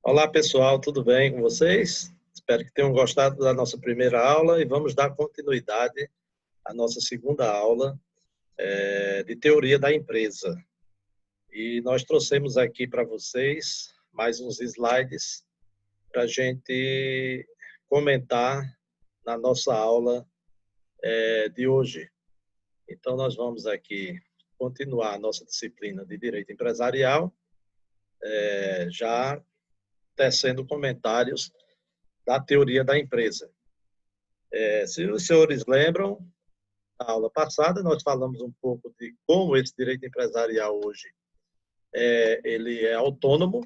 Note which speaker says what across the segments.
Speaker 1: Olá, pessoal, tudo bem com vocês? Espero que tenham gostado da nossa primeira aula e vamos dar continuidade à nossa segunda aula de teoria da empresa. E nós trouxemos aqui para vocês mais uns slides para a gente comentar na nossa aula de hoje. Então, nós vamos aqui continuar a nossa disciplina de Direito Empresarial, já tecendo comentários da teoria da empresa. Se os senhores lembram, na aula passada nós falamos um pouco de como esse direito empresarial hoje ele é autônomo,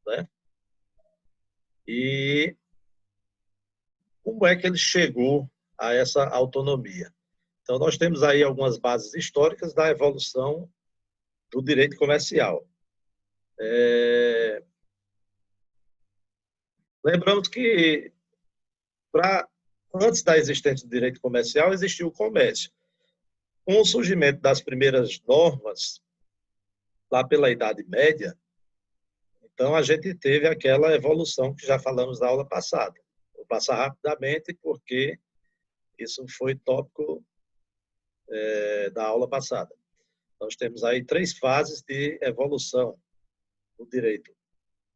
Speaker 1: né? E como é que ele chegou a essa autonomia. Então, nós temos aí algumas bases históricas da evolução do direito comercial. Lembramos que antes da existência do direito comercial, existia o comércio. Com o surgimento das primeiras normas, lá pela Idade Média, então a gente teve aquela evolução que já falamos na aula passada. Vou passar rapidamente porque isso foi tópico da aula passada. Nós temos aí 3 fases de evolução do direito,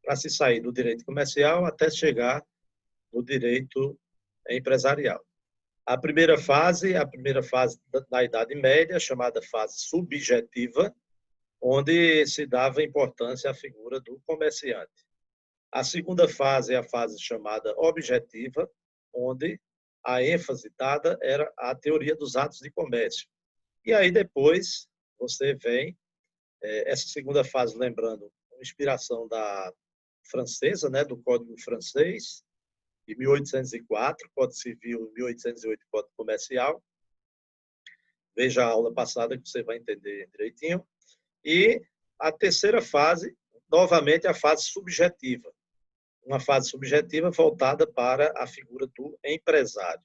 Speaker 1: para se sair do direito comercial até chegar no direito empresarial. A primeira fase da Idade Média, chamada fase subjetiva, onde se dava importância à figura do comerciante. A segunda fase é a fase chamada objetiva, onde a ênfase dada era a teoria dos atos de comércio. E aí depois você vem, essa segunda fase, lembrando, inspiração da francesa, né, do Código Francês, de 1804, Código Civil, 1808, Código Comercial. Veja a aula passada que você vai entender direitinho. E a terceira fase, novamente, a fase subjetiva. Uma fase subjetiva voltada para a figura do empresário.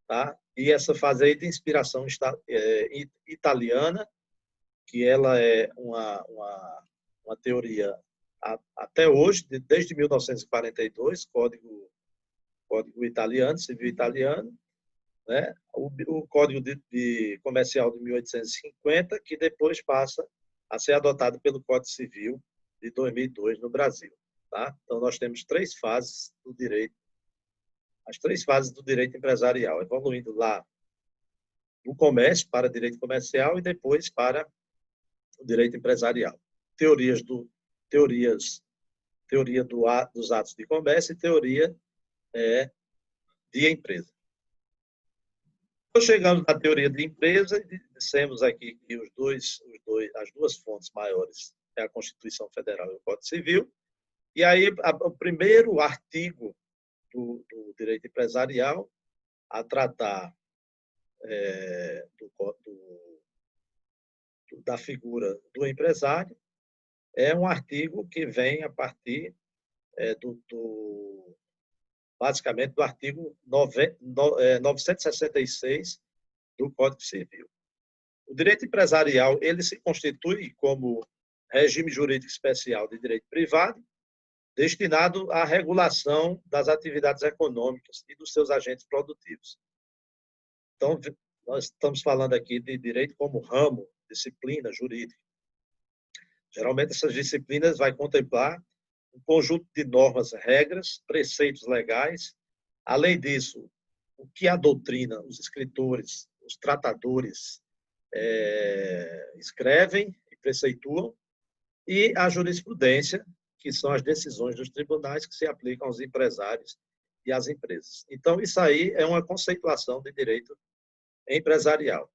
Speaker 1: Tá? E essa fase aí de inspiração italiana, que ela é uma teoria até hoje, desde 1942, Código Italiano, Civil Italiano, né? O Código de Comercial de 1850, que depois passa a ser adotado pelo Código Civil de 2002 no Brasil. Tá? Então, nós temos 3 fases do direito, as 3 fases do direito empresarial, evoluindo lá do comércio para direito comercial e depois para o direito empresarial. Teoria dos atos de comércio e teoria de empresa. Então, chegamos na teoria de empresa e dissemos aqui que as duas fontes maiores é a Constituição Federal e o Código Civil. E aí, o primeiro artigo do direito empresarial a tratar da figura do empresário é um artigo que vem a partir basicamente do artigo 966 do Código Civil. O direito empresarial ele se constitui como regime jurídico especial de direito privado, destinado à regulação das atividades econômicas e dos seus agentes produtivos. Então, nós estamos falando aqui de direito como ramo, disciplina jurídica. Geralmente, essas disciplinas vão contemplar um conjunto de normas, regras, preceitos legais. Além disso, o que a doutrina, os escritores, os tratadores escrevem e preceituam, e a jurisprudência, que são as decisões dos tribunais que se aplicam aos empresários e às empresas. Então, isso aí é uma conceituação de direito empresarial.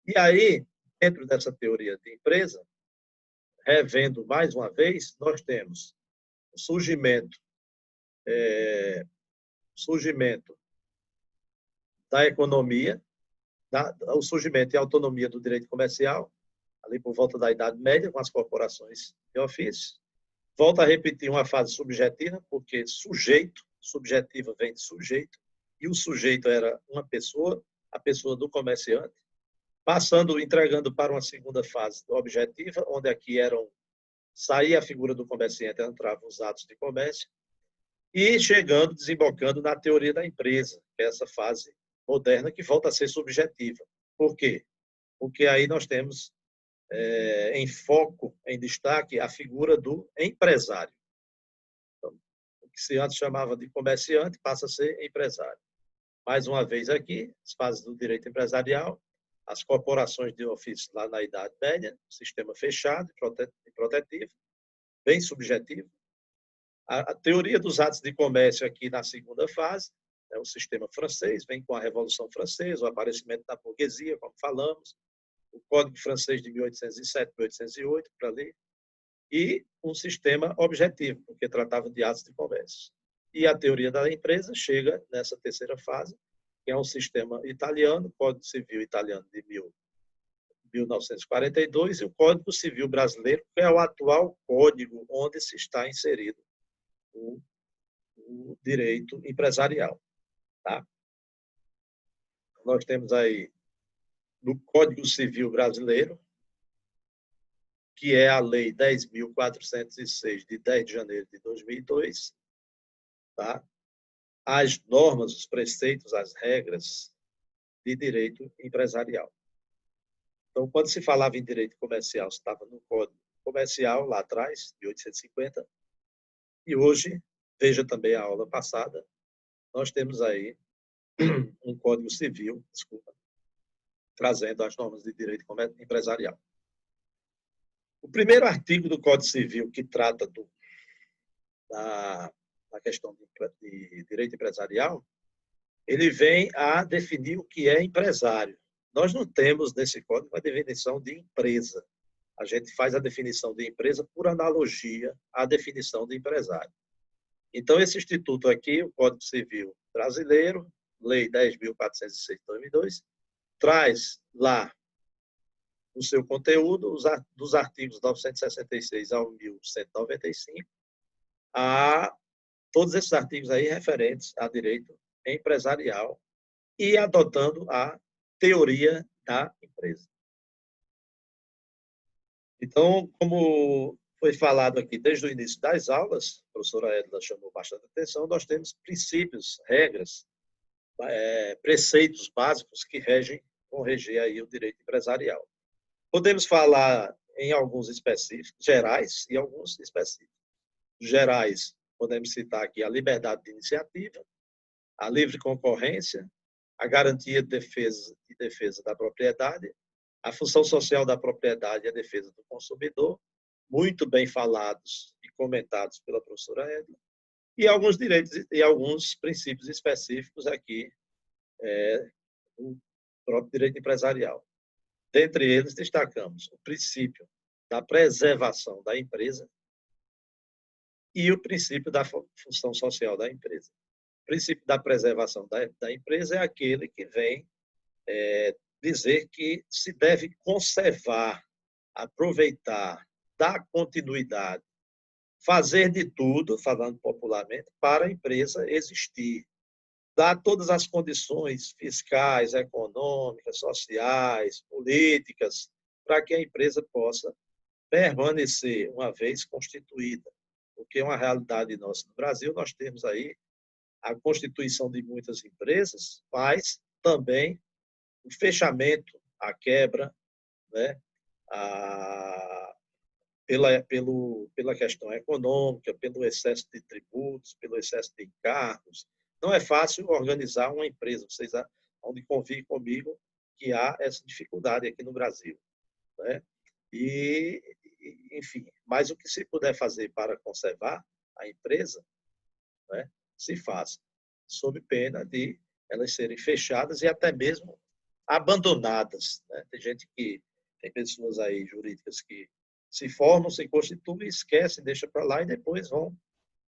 Speaker 1: E aí, dentro dessa teoria de empresa, revendo mais uma vez, nós temos o surgimento da economia, o surgimento e a autonomia do direito comercial, ali por volta da Idade Média, com as corporações de ofício. Volto a repetir uma fase subjetiva, porque subjetiva vem de sujeito, e o sujeito era uma pessoa, a pessoa do comerciante, entregando para uma segunda fase objetiva, onde aqui saía a figura do comerciante, entravam os atos de comércio, e chegando, desembocando na teoria da empresa, que é essa fase moderna que volta a ser subjetiva. Por quê? Porque aí nós temos em foco, em destaque, a figura do empresário. Então, o que se antes chamava de comerciante passa a ser empresário. Mais uma vez aqui, as fases do direito empresarial, as corporações de ofício lá na Idade Média, sistema fechado e protetivo, bem subjetivo. A teoria dos atos de comércio aqui na segunda fase, o sistema francês, vem com a Revolução Francesa, o aparecimento da burguesia, como falamos, o Código Francês de 1807, 1808, para ler, e um sistema objetivo, porque tratava de atos de comércio. E a teoria da empresa chega nessa terceira fase, que é um sistema italiano, Código Civil Italiano de 1942, e o Código Civil Brasileiro, que é o atual código onde se está inserido o direito empresarial. Tá? Nós temos aí no Código Civil Brasileiro, que é a Lei 10.406, de 10 de janeiro de 2002, tá? As normas, os preceitos, as regras de direito empresarial. Então, quando se falava em direito comercial, estava no Código Comercial, lá atrás, de 1850, e hoje, veja também a aula passada, nós temos aí um Código Civil, trazendo as normas de direito empresarial. O primeiro artigo do Código Civil que trata da questão de direito empresarial, ele vem a definir o que é empresário. Nós não temos nesse código uma definição de empresa. A gente faz a definição de empresa por analogia à definição de empresário. Então, esse instituto aqui, o Código Civil Brasileiro, Lei 10.406 de 2002, traz lá no seu conteúdo, dos artigos 966 ao 1195, a todos esses artigos aí referentes a direito empresarial e adotando a teoria da empresa. Então, como foi falado aqui desde o início das aulas, a professora Edna chamou bastante atenção, nós temos princípios, regras, preceitos básicos que vão reger aí o direito empresarial. Podemos falar em alguns específicos, gerais e alguns específicos. Gerais, podemos citar aqui a liberdade de iniciativa, a livre concorrência, a garantia de defesa da propriedade, a função social da propriedade e a defesa do consumidor, muito bem falados e comentados pela professora Edna, e alguns direitos e alguns princípios específicos aqui do próprio direito empresarial. Dentre eles, destacamos o princípio da preservação da empresa e o princípio da função social da empresa. O princípio da preservação da empresa é aquele que vem dizer que se deve conservar, aproveitar, dar continuidade, fazer de tudo, falando popularmente, para a empresa existir. Dar todas as condições fiscais, econômicas, sociais, políticas, para que a empresa possa permanecer uma vez constituída. Porque é uma realidade nossa no Brasil, nós temos aí a constituição de muitas empresas, mas também o fechamento, a quebra, né, pela questão econômica, pelo excesso de tributos, pelo excesso de encargos. Não é fácil organizar uma empresa, vocês onde convivem comigo que há essa dificuldade aqui no Brasil, né? Enfim, mas o que se puder fazer para conservar a empresa, né, se faz, sob pena de elas serem fechadas e até mesmo abandonadas, né? Tem pessoas aí jurídicas que se formam, se constituem, esquecem, deixam para lá e depois vão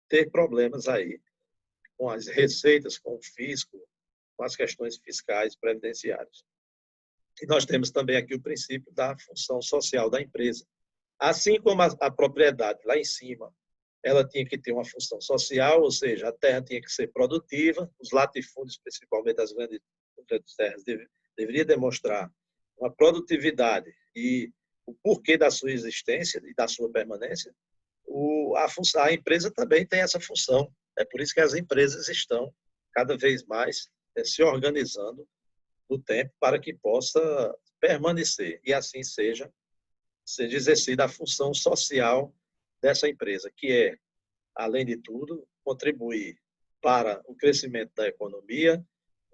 Speaker 1: ter problemas aí com as receitas, com o fisco, com as questões fiscais previdenciárias. E nós temos também aqui o princípio da função social da empresa. Assim como a propriedade lá em cima, ela tinha que ter uma função social, ou seja, a terra tinha que ser produtiva, os latifúndios, principalmente as grandes terras, deveriam demonstrar uma produtividade e o porquê da sua existência e da sua permanência. A empresa também tem essa função, É por isso que as empresas estão cada vez mais se organizando no tempo para que possa permanecer e assim seja exercida a função social dessa empresa, que é, além de tudo, contribuir para o crescimento da economia,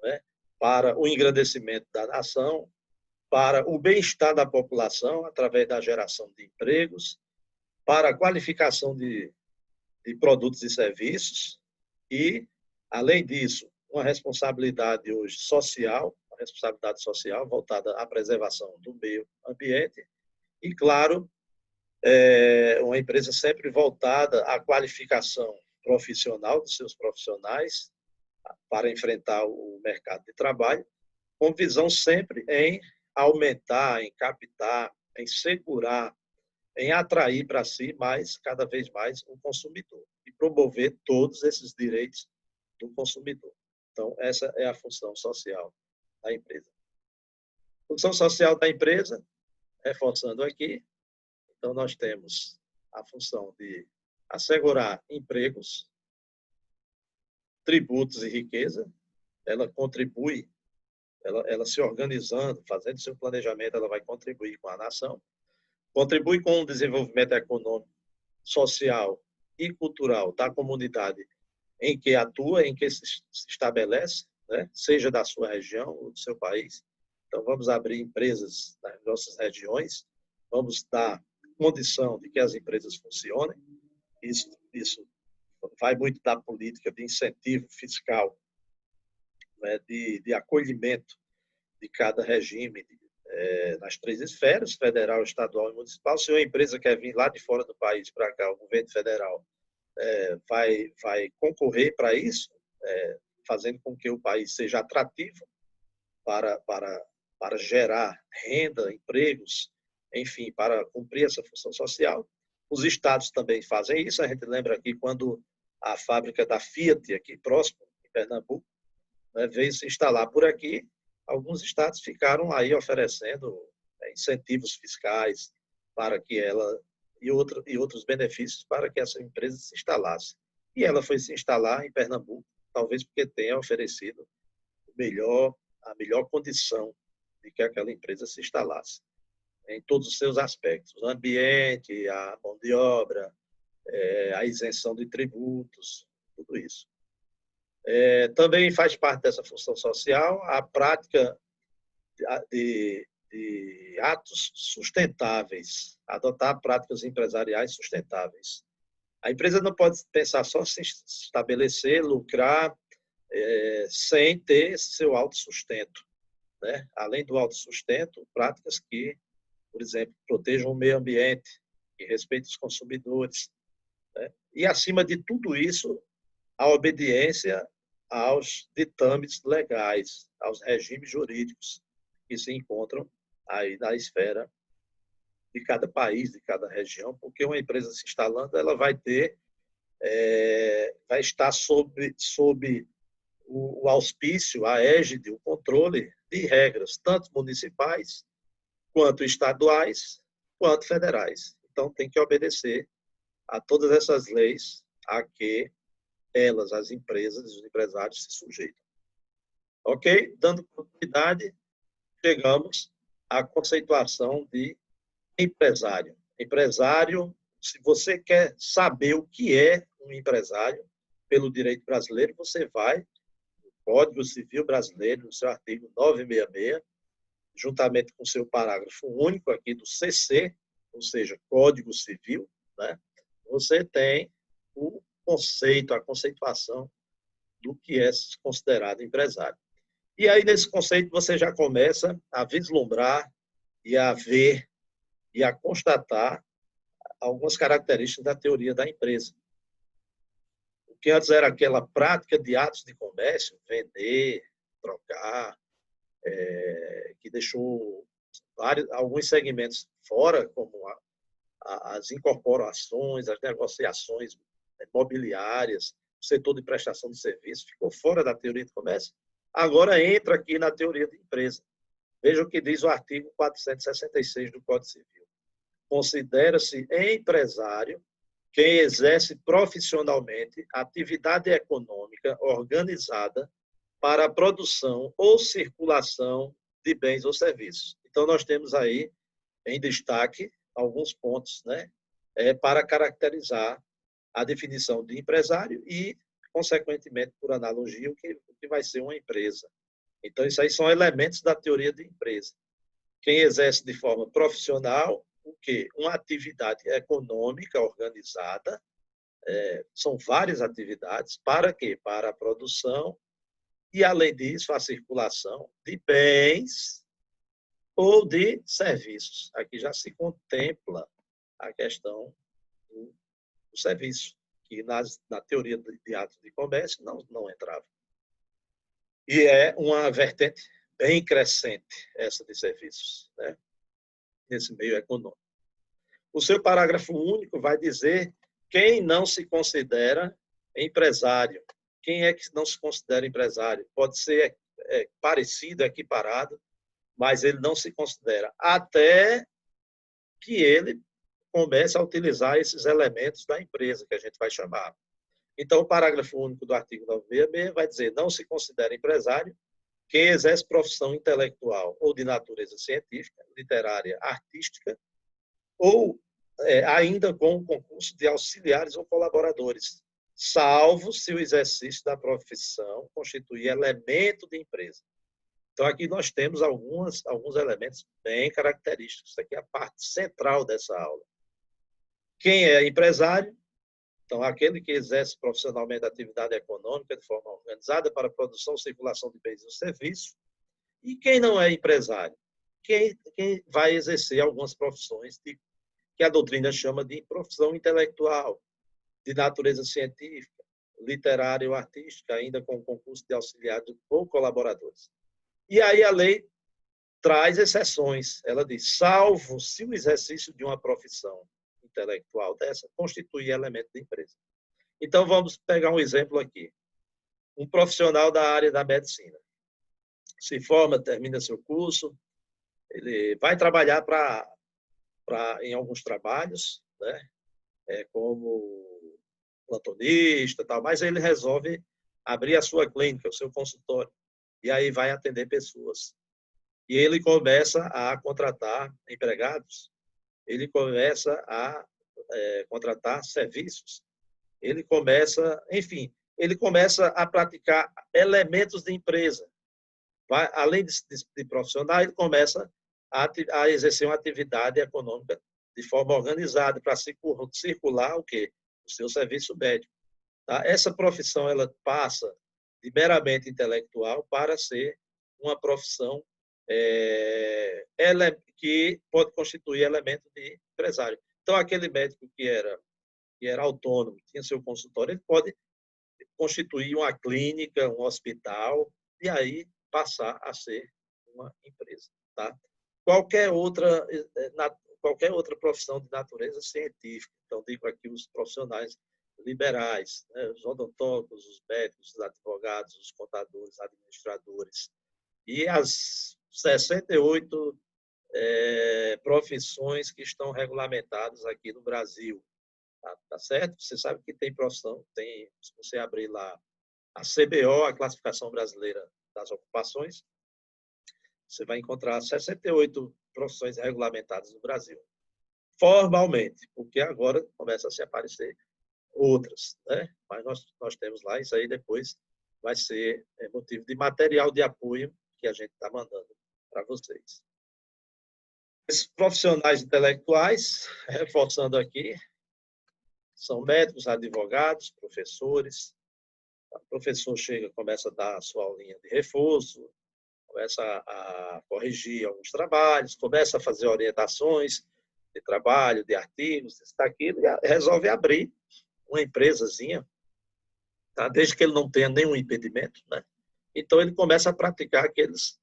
Speaker 1: né, para o engrandecimento da nação, para o bem-estar da população através da geração de empregos, para a qualificação de produtos e serviços e, além disso, uma responsabilidade hoje social, uma responsabilidade social voltada à preservação do meio ambiente e, claro, uma empresa sempre voltada à qualificação profissional dos seus profissionais para enfrentar o mercado de trabalho, com visão sempre em aumentar, em captar, em segurar, em atrair para si cada vez mais o consumidor e promover todos esses direitos do consumidor. Então, essa é a função social da empresa. Função social da empresa, reforçando aqui, então nós temos a função de assegurar empregos, tributos e riqueza. Ela contribui, ela se organizando, fazendo seu planejamento, ela vai contribuir com a nação, contribui com o desenvolvimento econômico, social e cultural da comunidade em que atua, em que se estabelece, né? Seja da sua região ou do seu país. Então, vamos abrir empresas nas nossas regiões, vamos dar condição de que as empresas funcionem. Isso vai muito da política de incentivo fiscal, né? de acolhimento de cada regime, nas três esferas, federal, estadual e municipal. Se uma empresa quer vir lá de fora do país para cá, o governo federal vai concorrer para isso, fazendo com que o país seja atrativo para gerar renda, empregos, enfim, para cumprir essa função social. Os estados também fazem isso. A gente lembra aqui quando a fábrica da Fiat, aqui próximo, em Pernambuco, né, veio se instalar por aqui, alguns estados ficaram aí oferecendo incentivos fiscais para que ela e outros benefícios para que essa empresa se instalasse. E ela foi se instalar em Pernambuco, talvez porque tenha oferecido a melhor condição de que aquela empresa se instalasse, em todos os seus aspectos, o ambiente, a mão de obra, a isenção de tributos, tudo isso. Também faz parte dessa função social a prática de atos sustentáveis, adotar práticas empresariais sustentáveis. A empresa não pode pensar só em se estabelecer, lucrar, sem ter seu autossustento, né? Além do autossustento, práticas que, por exemplo, protejam o meio ambiente, que respeitem os consumidores, né? E, acima de tudo isso, a obediência aos ditames legais, aos regimes jurídicos que se encontram aí na esfera de cada país, de cada região, porque uma empresa se instalando, ela vai estar sob o auspício, a égide, o controle de regras, tanto municipais, quanto estaduais, quanto federais. Então, tem que obedecer a todas essas leis a que as empresas, os empresários se sujeitam. Ok? Dando continuidade, chegamos à conceituação de empresário. Empresário, se você quer saber o que é um empresário pelo direito brasileiro, você vai no Código Civil Brasileiro, no seu artigo 966, juntamente com o seu parágrafo único aqui do CC, ou seja, Código Civil, né? Você tem o conceito, a conceituação do que é considerado empresário. E aí, nesse conceito, você já começa a vislumbrar e a ver e a constatar algumas características da teoria da empresa. O que antes era aquela prática de atos de comércio, vender, trocar, que deixou alguns segmentos fora, como as incorporações, as negociações imobiliárias, o setor de prestação de serviço, ficou fora da teoria de comércio. Agora entra aqui na teoria de empresa. Veja o que diz o artigo 466 do Código Civil. Considera-se empresário quem exerce profissionalmente atividade econômica organizada para a produção ou circulação de bens ou serviços. Então, nós temos aí em destaque alguns pontos, né, para caracterizar a definição de empresário e, consequentemente, por analogia, o que vai ser uma empresa. Então, isso aí são elementos da teoria de empresa. Quem exerce de forma profissional, o quê? Uma atividade econômica organizada, são várias atividades, para quê? Para a produção e, além disso, a circulação de bens ou de serviços. Aqui já se contempla a questão do serviço, que na teoria de atos de comércio não entrava. E é uma vertente bem crescente, essa de serviços, né, nesse meio econômico. O seu parágrafo único vai dizer quem não se considera empresário. Quem é que não se considera empresário? Pode ser parecido, equiparado, mas ele não se considera, até que ele comece a utilizar esses elementos da empresa, que a gente vai chamar. Então, o parágrafo único do artigo 966 vai dizer: não se considera empresário quem exerce profissão intelectual ou de natureza científica, literária, artística, ou ainda com o concurso de auxiliares ou colaboradores, salvo se o exercício da profissão constituir elemento de empresa. Então, aqui nós temos alguns elementos bem característicos. Isso aqui é a parte central dessa aula. Quem é empresário? Então, aquele que exerce profissionalmente a atividade econômica de forma organizada para a produção e circulação de bens e serviços. E quem não é empresário? Quem vai exercer algumas profissões que a doutrina chama de profissão intelectual, de natureza científica, literária ou artística, ainda com concurso de auxiliares ou colaboradores. E aí a lei traz exceções. Ela diz: salvo se o exercício de uma profissão intelectual dessa constituir elemento de empresa. Então, vamos pegar um exemplo aqui. Um profissional da área da medicina se forma, termina seu curso, ele vai trabalhar em alguns trabalhos, né, como plantonista, tal, mas ele resolve abrir a sua clínica, o seu consultório, e aí vai atender pessoas. E ele começa a contratar empregados, ele começa a contratar serviços, ele começa, enfim, ele começa a praticar elementos de empresa. Além de profissional, ele começa a exercer uma atividade econômica de forma organizada para circular o quê? O seu serviço médico. Tá? Essa profissão ela passa de meramente intelectual para ser uma profissão que pode constituir elemento de empresário. Então, aquele médico que era autônomo, tinha seu consultório, ele pode constituir uma clínica, um hospital, e aí passar a ser uma empresa. Tá? Qualquer outra profissão de natureza científica, então digo aqui os profissionais liberais, né, os odontólogos, os médicos, os advogados, os contadores, administradores, e as 68 profissões que estão regulamentadas aqui no Brasil. Tá certo? Você sabe que tem profissão, se você abrir lá a CBO, a Classificação Brasileira das Ocupações, você vai encontrar 68 profissões regulamentadas no Brasil. Formalmente, porque agora começa a se aparecer outras, né? Mas nós temos lá, isso aí depois vai ser motivo de material de apoio que a gente está mandando para vocês. Esses profissionais intelectuais, reforçando aqui, são médicos, advogados, professores. O professor chega, começa a dar a sua aulinha de reforço, começa a corrigir alguns trabalhos, começa a fazer orientações de trabalho, de artigos, isso, daquilo, e resolve abrir uma empresazinha, tá? Desde que ele não tenha nenhum impedimento, né? Então, ele começa a praticar aqueles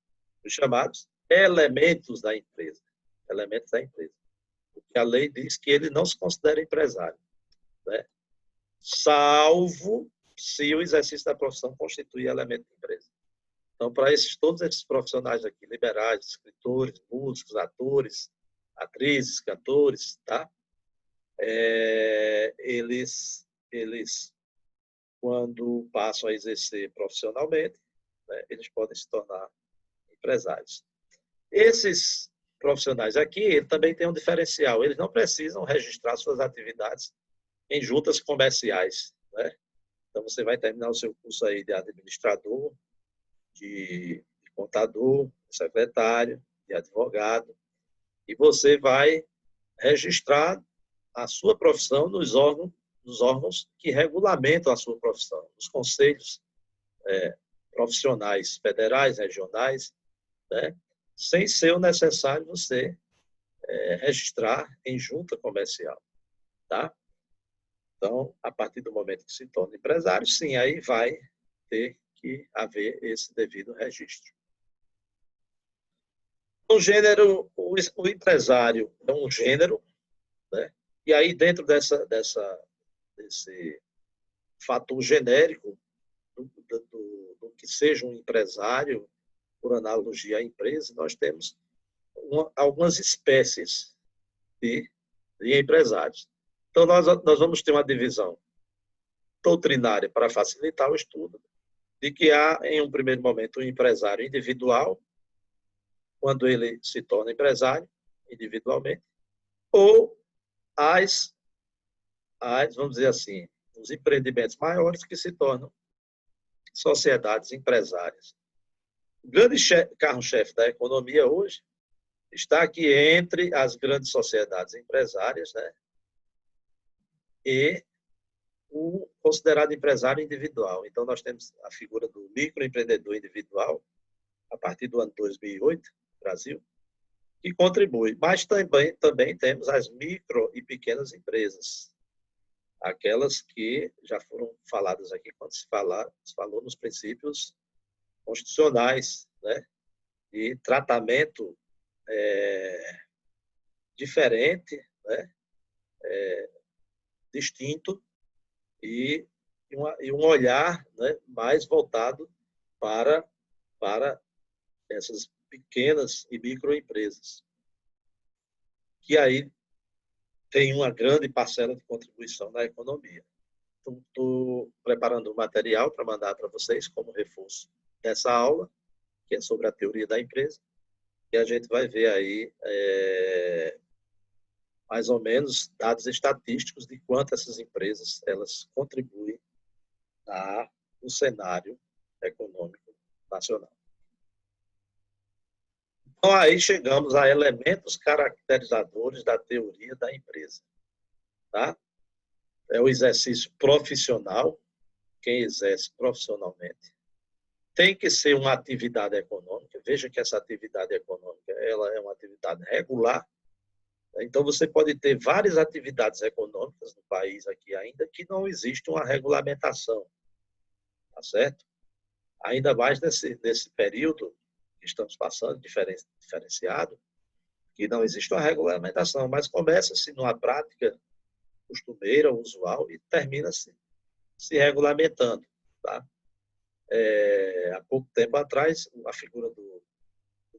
Speaker 1: chamados elementos da empresa. Elementos da empresa. Porque a lei diz que ele não se considera empresário, né? Salvo se o exercício da profissão constituir elemento de empresa. Então, para todos esses profissionais aqui, liberais, escritores, músicos, atores, atrizes, cantores, tá? eles, quando passam a exercer profissionalmente, né, eles podem se tornar empresários. Esses profissionais aqui, ele também tem um diferencial, eles não precisam registrar suas atividades em juntas comerciais, né? Então, você vai terminar o seu curso aí de administrador, de contador, de secretário, de advogado, e você vai registrar a sua profissão nos órgãos que regulamentam a sua profissão, os conselhos profissionais federais, regionais, né? Sem ser o necessário você registrar em junta comercial, tá? Então, a partir do momento que se torna empresário, sim, aí vai ter que haver esse devido registro. O gênero, o empresário é um gênero, né? E aí dentro desse fator genérico do que seja um empresário, por analogia à empresa, nós temos algumas espécies de empresários. Então, nós vamos ter uma divisão doutrinária para facilitar o estudo, de que há, em um primeiro momento, um empresário individual, quando ele se torna empresário individualmente, ou vamos dizer assim, os empreendimentos maiores que se tornam sociedades empresárias. O grande carro-chefe da economia hoje está aqui entre as grandes sociedades empresárias, né, e o considerado empresário individual. Então, nós temos a figura do microempreendedor individual, a partir do ano 2008, no Brasil, que contribui. Mas também temos as micro e pequenas empresas, aquelas que já foram faladas aqui quando se falou nos princípios constitucionais, né, de tratamento diferente, né, distinto, e um olhar, né, mais voltado para essas pequenas e microempresas, que aí tem uma grande parcela de contribuição na economia. Estou preparando um material para mandar para vocês como reforço dessa aula, que é sobre a teoria da empresa, e a gente vai ver aí mais ou menos dados estatísticos de quanto essas empresas elas contribuem no cenário econômico nacional. Então, aí chegamos a elementos caracterizadores da teoria da empresa. Tá? É o exercício profissional, quem exerce profissionalmente. Tem que ser uma atividade econômica. Veja que essa atividade econômica ela é uma atividade regular. Então, você pode ter várias atividades econômicas no país aqui ainda que não existe uma regulamentação. Tá certo? Ainda mais nesse período que estamos passando, diferenciado, que não existe uma regulamentação, mas começa-se numa prática costumeira, usual, e termina-se se regulamentando. Tá? Há pouco tempo atrás, a figura do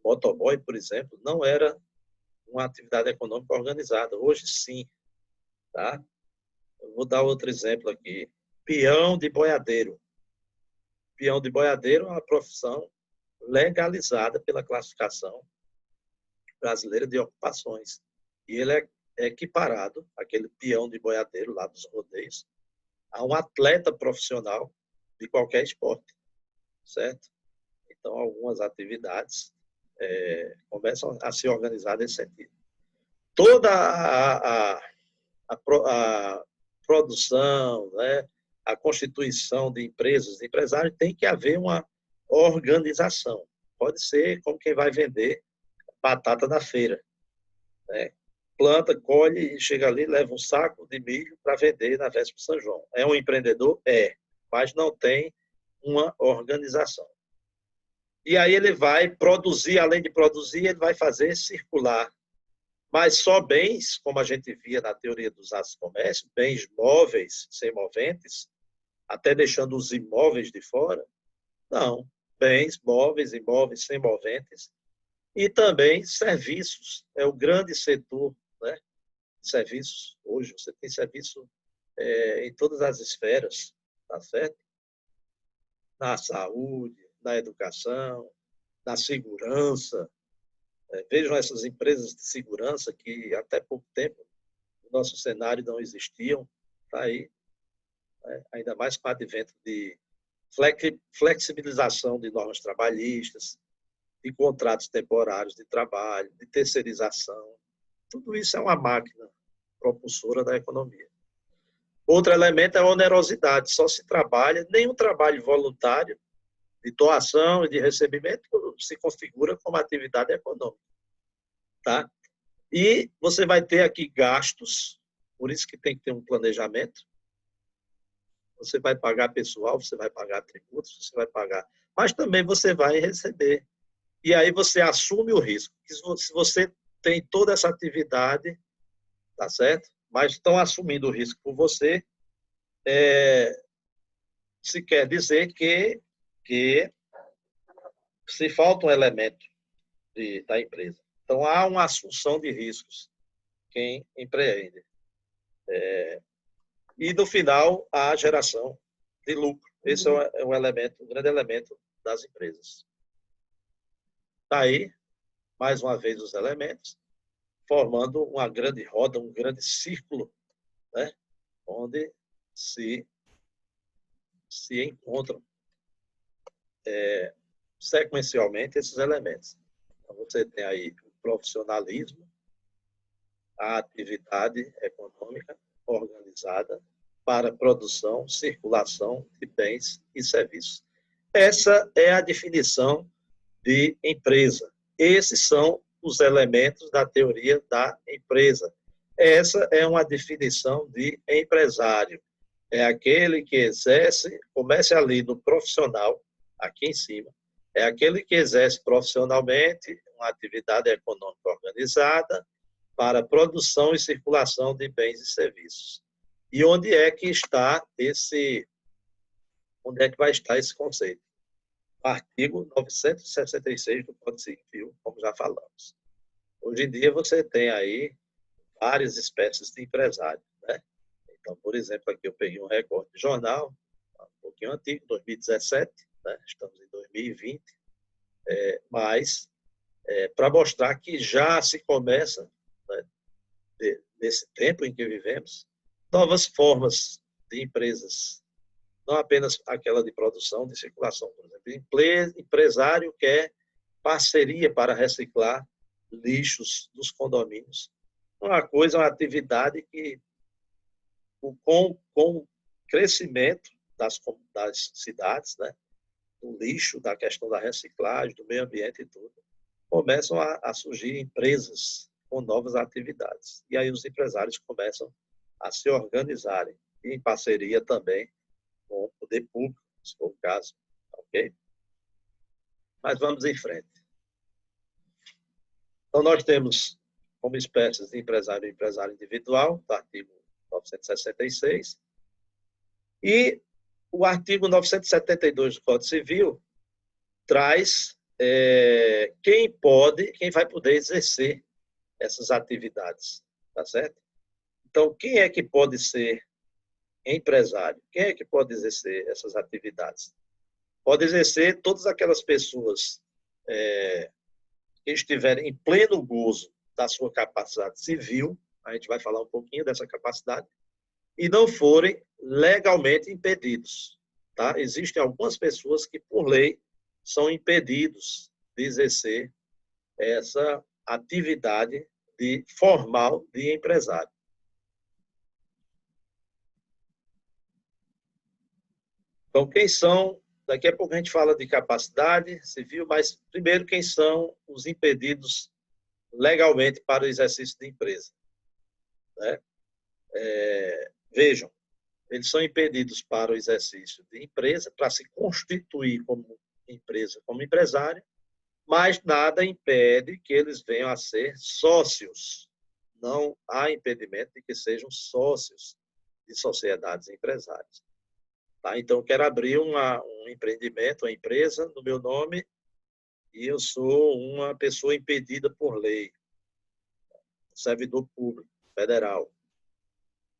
Speaker 1: motoboy, por exemplo, não era uma atividade econômica organizada. Hoje, sim. Tá? Eu vou dar outro exemplo aqui. Peão de boiadeiro. Peão de boiadeiro é uma profissão legalizada pela classificação brasileira de ocupações. E ele é equiparado, aquele peão de boiadeiro lá dos rodeios, a um atleta profissional de qualquer esporte, certo? Então, algumas atividades começam a se organizar nesse sentido. Toda a produção, né, a constituição de empresas, de empresários, tem que haver uma organização. Pode ser como quem vai vender batata na feira. Né? Planta, colhe e chega ali, leva um saco de milho para vender na véspera de São João. É um empreendedor? É, mas não tem uma organização. E aí ele vai produzir, além de produzir, ele vai fazer circular. Mas só bens, como a gente via na teoria dos atos de comércio, bens móveis, sem moventes, até deixando os imóveis de fora, não. Bens móveis, imóveis sem moventes, e também serviços. É o grande setor, né, serviços. Hoje você tem serviço em todas as esferas, tá certo? Na saúde, na educação, na segurança. Vejam essas empresas de segurança que até pouco tempo no nosso cenário não existiam, tá aí, né? Ainda mais com o advento de flexibilização de normas trabalhistas, de contratos temporários de trabalho, de terceirização. Tudo isso é uma máquina propulsora da economia. Outro elemento é a onerosidade. Só se trabalha, nenhum trabalho voluntário de doação e de recebimento se configura como atividade econômica. Tá? E você vai ter aqui gastos, por isso que tem que ter um planejamento. Você vai pagar pessoal, você vai pagar tributos, você vai pagar, mas também você vai receber. E aí você assume o risco. Se você tem toda essa atividade, tá certo? Mas estão assumindo o risco por você, se quer dizer que se falta um elemento da empresa. Então, há uma assunção de riscos quem empreende. E, no final, há a geração de lucro. Esse é um elemento, um grande elemento das empresas. Está aí, mais uma vez, os elementos, formando uma grande roda, um grande círculo, né? Onde se encontram sequencialmente esses elementos. Então, você tem aí o profissionalismo, a atividade econômica organizada para produção, circulação de bens e serviços. Essa é a definição de empresa. Esses são os elementos da teoria da empresa. Essa é uma definição de empresário. É aquele que exerce, comece ali no profissional, aqui em cima, é aquele que exerce profissionalmente uma atividade econômica organizada para produção e circulação de bens e serviços. E onde é que vai estar esse conceito? Artigo 966 do Código Civil, como já falamos. Hoje em dia você tem aí várias espécies de empresários, né? Então, por exemplo, aqui eu peguei um recorte de jornal, um pouquinho antigo, 2017, né? Estamos em 2020, mas para mostrar que já se começa, né, nesse tempo em que vivemos, novas formas de empresas, não apenas aquela de produção, de circulação, por exemplo. Empresário quer parceria para reciclar lixos dos condomínios. Uma coisa, uma atividade que, com o crescimento das cidades, né, do lixo, da questão da reciclagem, do meio ambiente e tudo, começam a surgir empresas com novas atividades. E aí os empresários começam a se organizarem, em parceria também com o poder público, se for o caso, ok? Mas vamos em frente. Então, nós temos como espécies de empresário e empresário individual, do artigo 966, e o artigo 972 do Código Civil traz quem vai poder exercer essas atividades, tá certo? Então, quem é que pode ser empresário? Quem é que pode exercer essas atividades? Pode exercer todas aquelas pessoas que estiverem em pleno gozo da sua capacidade civil, a gente vai falar um pouquinho dessa capacidade, e não forem legalmente impedidos. Tá? Existem algumas pessoas que, por lei, são impedidos de exercer essa atividade formal de empresário. Então, quem são? Daqui a pouco a gente fala de capacidade civil, mas primeiro, quem são os impedidos legalmente para o exercício de empresa? Né? Vejam, eles são impedidos para o exercício de empresa, para se constituir como empresa, como empresário, mas nada impede que eles venham a ser sócios. Não há impedimento de que sejam sócios de sociedades empresárias. Tá? Então, eu quero abrir um empreendimento, uma empresa, no meu nome, e eu sou uma pessoa impedida por lei, servidor público. federal.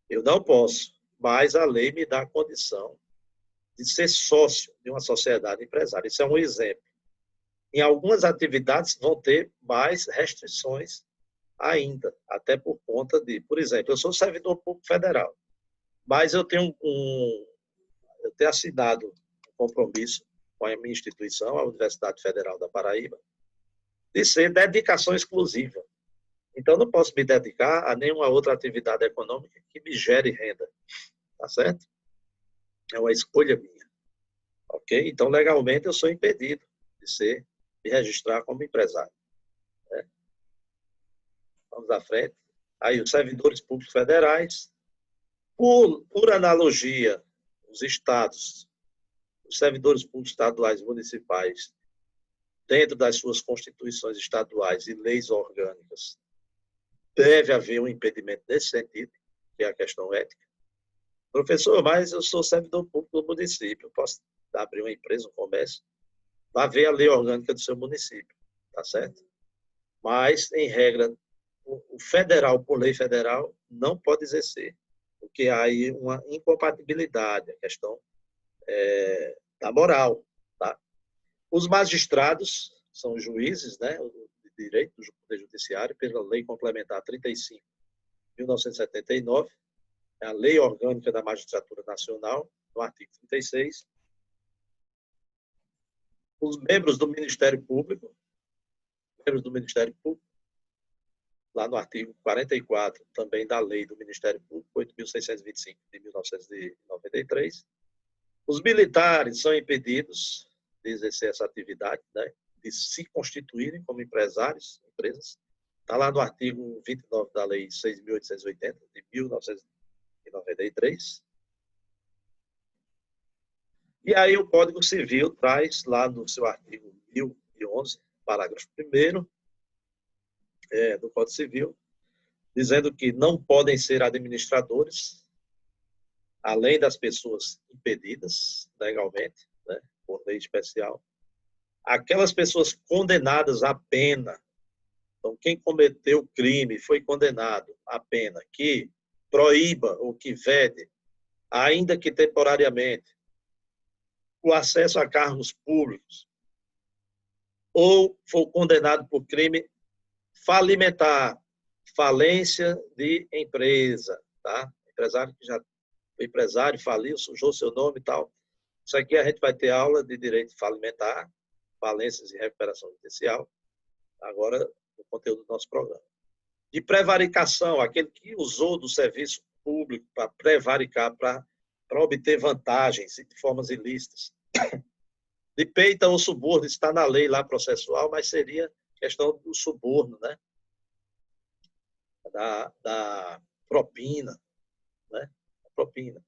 Speaker 1: Eu não posso, mas a lei me dá a condição de ser sócio de uma sociedade empresária. Isso é um exemplo. Em algumas atividades vão ter mais restrições ainda, até por conta de, por exemplo, eu sou servidor público federal, mas eu tenho assinado um compromisso com a minha instituição, a Universidade Federal da Paraíba, de ser dedicação exclusiva. Então, não posso me dedicar a nenhuma outra atividade econômica que me gere renda, tá certo? É uma escolha minha, ok? Então, legalmente, eu sou impedido de registrar como empresário. Né? Vamos à frente. Aí, os servidores públicos federais, por analogia, os estados, os servidores públicos estaduais e municipais, dentro das suas constituições estaduais e leis orgânicas, deve haver um impedimento nesse sentido, que é a questão ética. Professor, mas eu sou servidor público do município, posso abrir uma empresa, um comércio, vai ver a lei orgânica do seu município, tá certo? Mas, em regra, o federal, por lei federal, não pode exercer, porque há aí uma incompatibilidade, a questão da moral. Tá? Os magistrados são os juízes, né, de direito do Poder Judiciário, pela Lei Complementar 35, de 1979, a Lei Orgânica da Magistratura Nacional, no artigo 36. Os membros do Ministério Público, lá no artigo 44, também da Lei do Ministério Público, 8.625, de 1993. Os militares são impedidos de exercer essa atividade, né, de se constituírem como empresários, empresas. Está lá no artigo 29 da Lei 6.880, de 1993. E aí o Código Civil traz lá no seu artigo 1011, parágrafo 1º, do Código Civil, dizendo que não podem ser administradores, além das pessoas impedidas legalmente, né, por lei especial, aquelas pessoas condenadas à pena. Então, quem cometeu crime foi condenado à pena que proíba ou que vede, ainda que temporariamente, o acesso a cargos públicos, ou for condenado por crime falimentar, falência de empresa, tá? Empresário que já foi empresário, faliu, sujou seu nome e tal. Isso aqui a gente vai ter aula de direito falimentar, falências e recuperação judicial, agora no conteúdo do nosso programa. De prevaricação, aquele que usou do serviço público para prevaricar, para obter vantagens de formas ilícitas. De peita ou suborno, está na lei lá processual, mas seria questão do suborno, né? Da propina, né? A propina.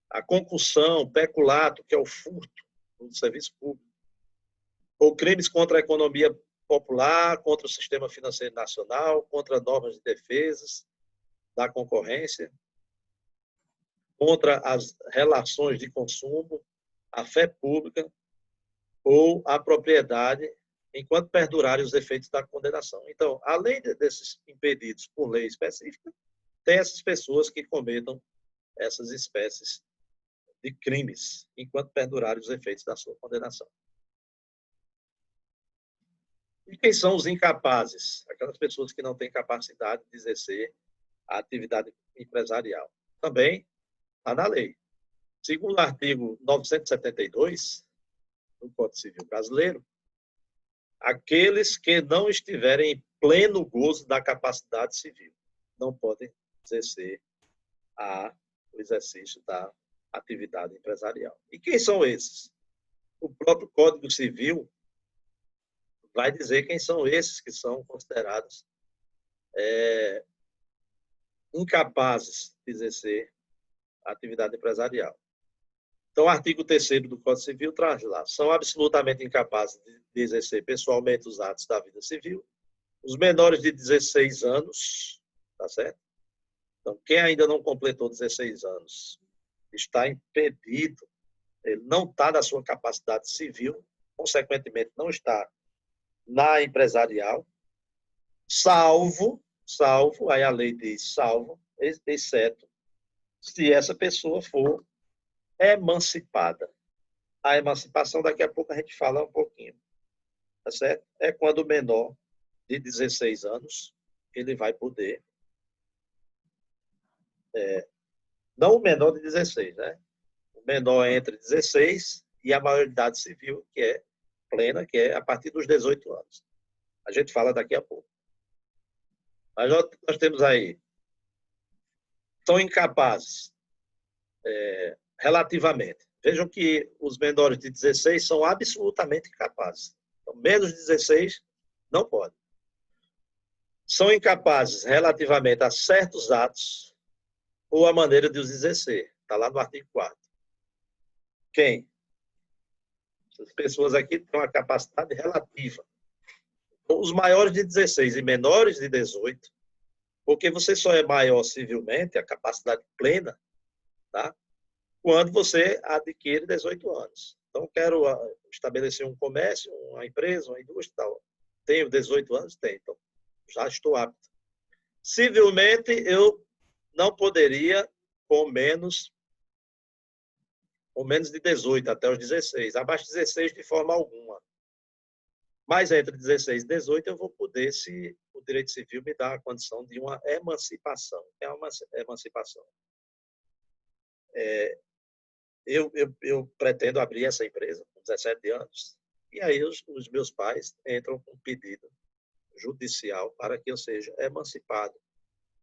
Speaker 1: A concussão, peculato, que é o furto do serviço público. Ou crimes contra a economia popular, contra o sistema financeiro nacional, contra normas de defesa da concorrência, contra as relações de consumo, a fé pública ou a propriedade, enquanto perdurarem os efeitos da condenação. Então, além desses impedidos por lei específica, tem essas pessoas que cometam essas espécies de crimes, enquanto perdurarem os efeitos da sua condenação. E quem são os incapazes? Aquelas pessoas que não têm capacidade de exercer a atividade empresarial. Também está na lei. Segundo o artigo 972 do Código Civil Brasileiro, aqueles que não estiverem em pleno gozo da capacidade civil não podem exercer o exercício da atividade empresarial. E quem são esses? O próprio Código Civil vai dizer quem são esses que são considerados incapazes de exercer a atividade empresarial. Então, o artigo 3º do Código Civil traz lá, são absolutamente incapazes de exercer pessoalmente os atos da vida civil, os menores de 16 anos, tá certo? Então, quem ainda não completou 16 anos está impedido, ele não está na sua capacidade civil, consequentemente não está na empresarial, salvo salvo, aí a lei diz salvo, exceto se essa pessoa for emancipada. A emancipação, daqui a pouco a gente fala um pouquinho, tá certo? É quando o menor de 16 anos, ele vai poder, não o menor de 16, né? O menor é entre 16 e a maioridade civil, que é plena, que é a partir dos 18 anos. A gente fala daqui a pouco. Mas nós temos aí, são incapazes, relativamente. Vejam que os menores de 16 são absolutamente incapazes. Então, menos de 16 não pode. São incapazes relativamente a certos atos ou a maneira de os exercer. Está lá no artigo 4º. Quem? Essas pessoas aqui têm uma capacidade relativa. Então, os maiores de 16 e menores de 18, porque você só é maior civilmente, a capacidade plena, tá? Quando você adquire 18 anos. Então, quero estabelecer um comércio, uma empresa, uma indústria, tal. Tenho 18 anos? Tenho. Então, já estou apto. Civilmente, eu não poderia com menos de 18, até os 16. Abaixo de 16, de forma alguma. Mas entre 16 e 18, eu vou poder, se o direito civil me dá a condição de uma emancipação. É uma emancipação. Eu pretendo abrir essa empresa com 17 anos, e aí os meus pais entram com um pedido judicial para que eu seja emancipado.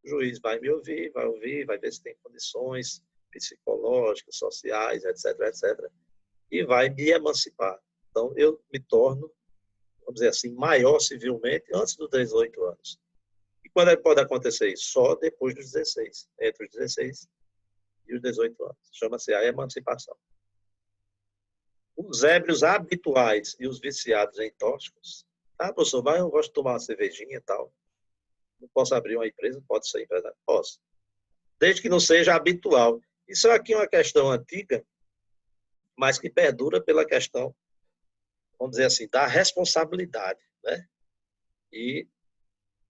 Speaker 1: O juiz vai me ouvir, vai ver se tem condições psicológicas, sociais, etc., etc., e vai me emancipar. Então, eu me torno, vamos dizer assim, maior civilmente antes dos 18 anos. E quando pode acontecer isso? Só depois dos 16, entre os 16 e os 18 anos. Chama-se a emancipação. Os ébrios habituais e os viciados em tóxicos. Ah, professor, mas eu gosto de tomar uma cervejinha e tal. Não posso abrir uma empresa? Pode ser empresário? Posso. Desde que não seja habitual. Isso aqui é uma questão antiga, mas que perdura pela questão, vamos dizer assim, da responsabilidade, né? E,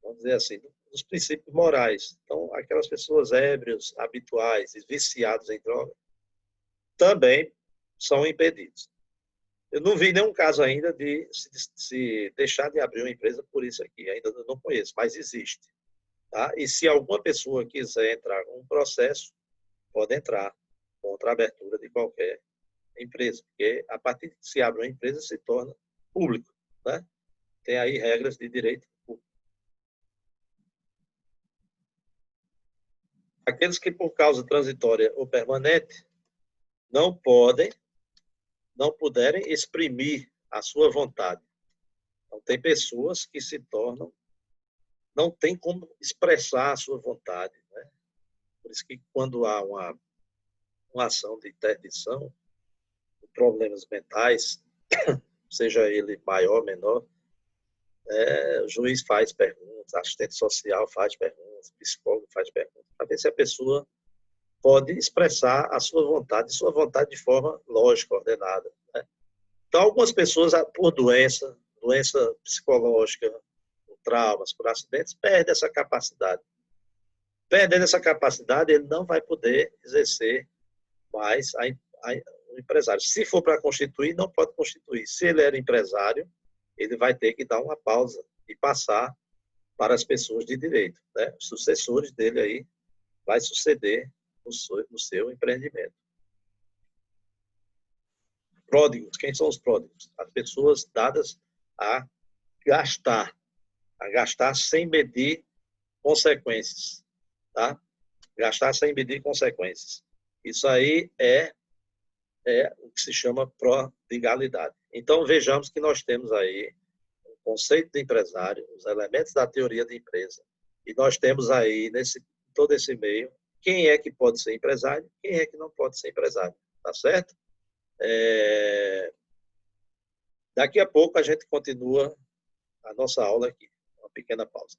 Speaker 1: vamos dizer assim, dos princípios morais. Então, aquelas pessoas ébrios, habituais e viciados em droga também são impedidos. Eu não vi nenhum caso ainda de se deixar de abrir uma empresa por isso aqui. Ainda não conheço, mas existe. Tá? E se alguma pessoa quiser entrar com um processo, pode entrar contra a abertura de qualquer empresa, porque a partir que se abre uma empresa, se torna público. Né? Tem aí regras de direito público. Aqueles que, por causa transitória ou permanente, não puderem exprimir a sua vontade. Então, tem pessoas que se tornam, não tem como expressar a sua vontade. Né? Por isso que quando há uma ação de interdição, problemas mentais, seja ele maior ou menor, o juiz faz perguntas, assistente social faz perguntas, psicólogo faz perguntas, para ver se a pessoa pode expressar a sua vontade de forma lógica, ordenada. Né? Então, algumas pessoas, por doença psicológica, por traumas, por acidentes, perdem essa capacidade. Perdendo essa capacidade, ele não vai poder exercer mais o empresário. Se for para constituir, não pode constituir. Se ele era empresário, ele vai ter que dar uma pausa e passar para as pessoas de direito. Né? Os sucessores dele aí vai suceder no seu empreendimento. Pródigos. Quem são os pródigos? As pessoas dadas a gastar sem medir consequências. Tá? Gastar sem medir consequências. Isso aí é o que se chama prodigalidade. Então, vejamos que nós temos aí o conceito de empresário, os elementos da teoria de empresa, e nós temos aí, todo esse meio, quem é que pode ser empresário, quem é que não pode ser empresário, tá certo? Daqui a pouco a gente continua a nossa aula aqui, uma pequena pausa.